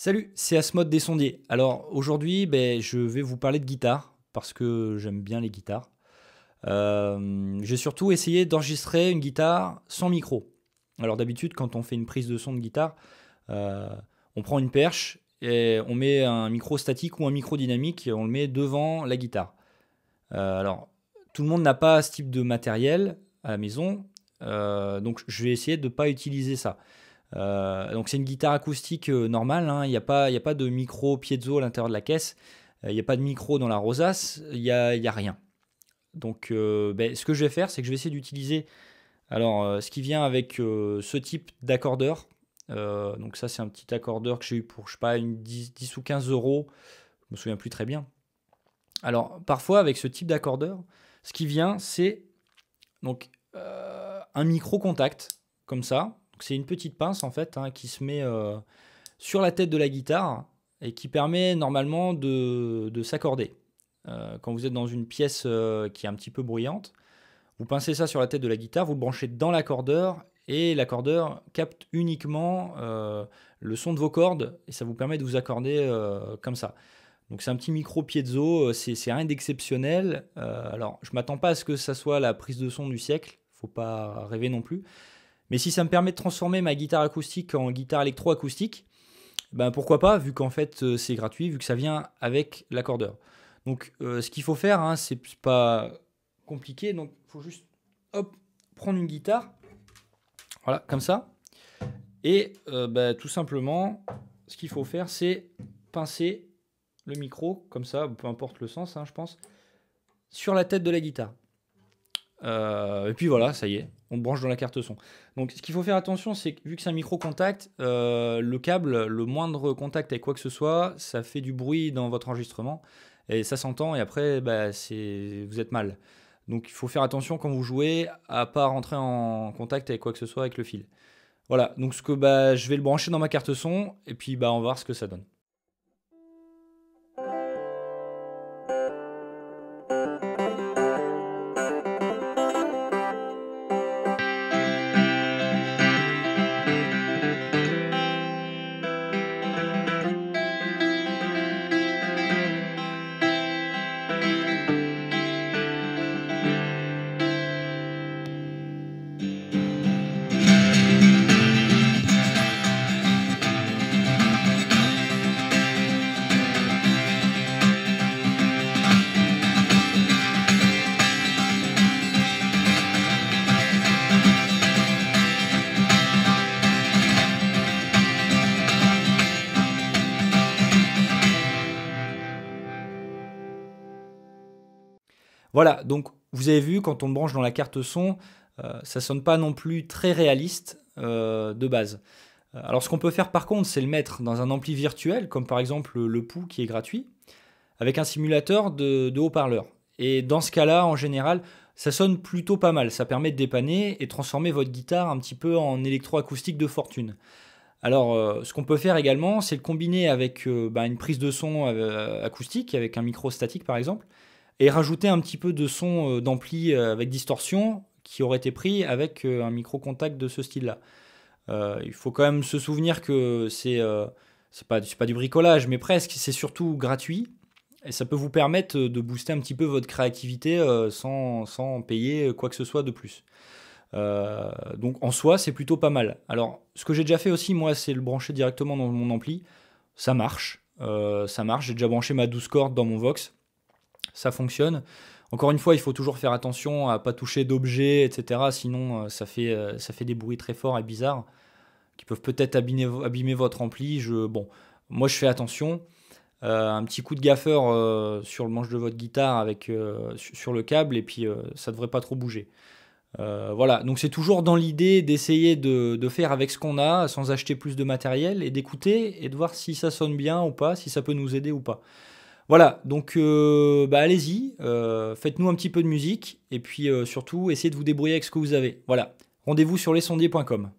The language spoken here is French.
Salut, c'est Asmod des sondiers. Alors aujourd'hui, je vais vous parler de guitare parce que j'aime bien les guitares. J'ai surtout essayé d'enregistrer une guitare sans micro. Alors d'habitude, quand on fait une prise de son de guitare, euh, on prend une perche et on met un micro statique ou un micro dynamique et on le met devant la guitare. Alors tout le monde n'a pas ce type de matériel à la maison, donc je vais essayer de ne pas utiliser ça. Donc c'est une guitare acoustique normale, hein. Il y a pas de micro piezo à l'intérieur de la caisse, il n'y a pas de micro dans la rosace, il y a rien. Donc ce que je vais faire, c'est que je vais essayer d'utiliser ce qui vient avec ce type d'accordeur. Donc ça c'est un petit accordeur que j'ai eu pour je sais pas une 10 ou 15 euros, je me souviens plus très bien. Alors parfois avec ce type d'accordeur, ce qui vient c'est donc un micro contact comme ça. C'est une petite pince en fait, hein, qui se met sur la tête de la guitare et qui permet normalement de s'accorder. Quand vous êtes dans une pièce qui est un petit peu bruyante, vous pincez ça sur la tête de la guitare, vous le branchez dans l'accordeur et l'accordeur capte uniquement le son de vos cordes et ça vous permet de vous accorder comme ça. Donc c'est un petit micro piezo, c'est rien d'exceptionnel. Alors je m'attends pas à ce que ça soit la prise de son du siècle, faut pas rêver non plus. Mais si ça me permet de transformer ma guitare acoustique en guitare électro-acoustique, ben pourquoi pas, vu qu'en fait c'est gratuit, vu que ça vient avec l'accordeur. Donc ce qu'il faut faire, hein, c'est pas compliqué, donc il faut juste hop, prendre une guitare, voilà, comme ça. Et tout simplement, ce qu'il faut faire, c'est pincer le micro, comme ça, peu importe le sens, hein, je pense, sur la tête de la guitare. Et puis voilà, ça y est, on branche dans la carte son. Donc ce qu'il faut faire attention, c'est que vu que c'est un micro contact, le câble, le moindre contact avec quoi que ce soit, ça fait du bruit dans votre enregistrement et ça s'entend et après vous êtes mal. Donc il faut faire attention quand vous jouez à pas rentrer en contact avec quoi que ce soit avec le fil. Voilà, donc je vais le brancher dans ma carte son et puis on va voir ce que ça donne. Voilà, donc vous avez vu, quand on le branche dans la carte son, ça sonne pas non plus très réaliste de base. Alors ce qu'on peut faire par contre, c'est le mettre dans un ampli virtuel, comme par exemple le Pou qui est gratuit, avec un simulateur de haut-parleur. Et dans ce cas-là, en général, ça sonne plutôt pas mal. Ça permet de dépanner et transformer votre guitare un petit peu en électroacoustique de fortune. Alors, ce qu'on peut faire également, c'est le combiner avec une prise de son acoustique, avec un micro statique par exemple, et rajouter un petit peu de son d'ampli avec distorsion qui aurait été pris avec un micro contact de ce style-là. Il faut quand même se souvenir que c'est pas du bricolage, mais presque, c'est surtout gratuit. Et ça peut vous permettre de booster un petit peu votre créativité sans payer quoi que ce soit de plus. Donc en soi, c'est plutôt pas mal. Alors, ce que j'ai déjà fait aussi, moi, c'est le brancher directement dans mon ampli. Ça marche. Ça marche. J'ai déjà branché ma 12 cordes dans mon Vox. Ça fonctionne. Encore une fois, il faut toujours faire attention à pas toucher d'objets, etc. Sinon, ça fait des bruits très forts et bizarres qui peuvent peut-être abîmer votre ampli. Moi, je fais attention. Un petit coup de gaffeur sur le manche de votre guitare sur le câble et puis ça devrait pas trop bouger. Voilà, donc c'est toujours dans l'idée d'essayer de faire avec ce qu'on a sans acheter plus de matériel et d'écouter et de voir si ça sonne bien ou pas, si ça peut nous aider ou pas. Voilà, donc allez-y, faites-nous un petit peu de musique et puis surtout essayez de vous débrouiller avec ce que vous avez. Voilà, rendez-vous sur lesondiers.com.